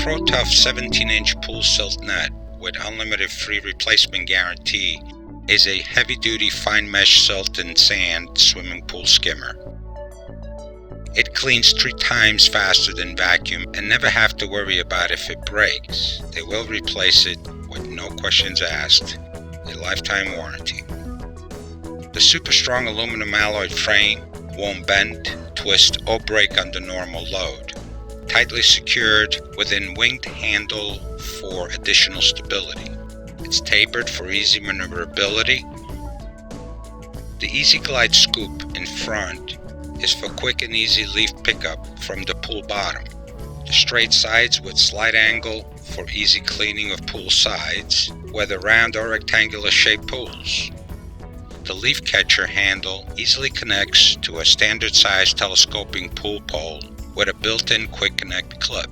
ProTuff 17-inch pool silt net with unlimited free replacement guarantee is a heavy-duty fine mesh silt and sand swimming pool skimmer. It cleans 3 times faster than vacuum and never have to worry about if it breaks. They will replace it with no questions asked. A lifetime warranty. The super strong aluminum alloy frame won't bend, twist, or break under normal load. Tightly secured within winged handle for additional stability. It's tapered for easy maneuverability. The Easy Glide scoop in front is for quick and easy leaf pickup from the pool bottom. The straight sides with slight angle for easy cleaning of pool sides, whether round or rectangular shaped pools. The leaf catcher handle easily connects to a standard size telescoping pool pole with a built-in quick connect clip.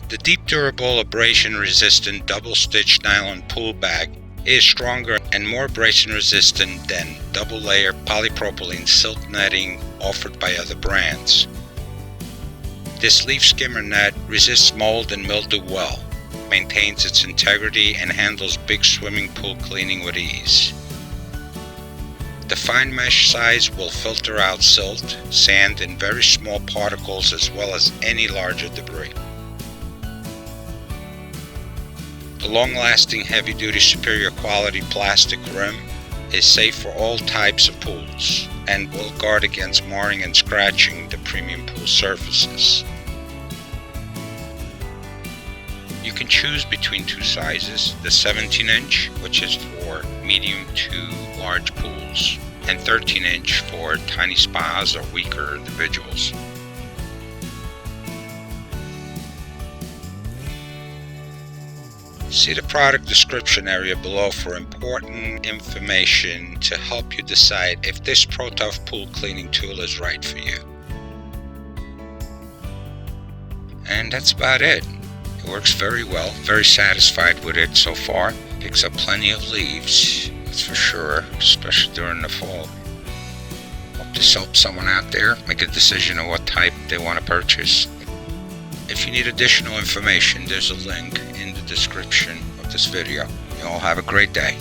The deep durable abrasion resistant double stitch nylon pool bag is stronger and more abrasion resistant than double layer polypropylene silt netting offered by other brands. This leaf skimmer net resists mold and mildew well, maintains its integrity, and handles big swimming pool cleaning with ease. The fine mesh size will filter out silt, sand, and very small particles as well as any larger debris. The long-lasting, heavy-duty, superior quality plastic rim is safe for all types of pools and will guard against marring and scratching the premium pool surfaces. You can choose between 2 sizes, the 17-inch, which is for medium to large pools, and 13-inch for tiny spas or weaker individuals. See the product description area below for important information to help you decide if this ProTuff pool cleaning tool is right for you. And that's about it. It works very well, very satisfied with it so far. Picks up plenty of leaves, that's for sure, especially during the fall. Hope this helps someone out there make a decision on what type they want to purchase. If you need additional information, there's a link in the description of this video. You all have a great day.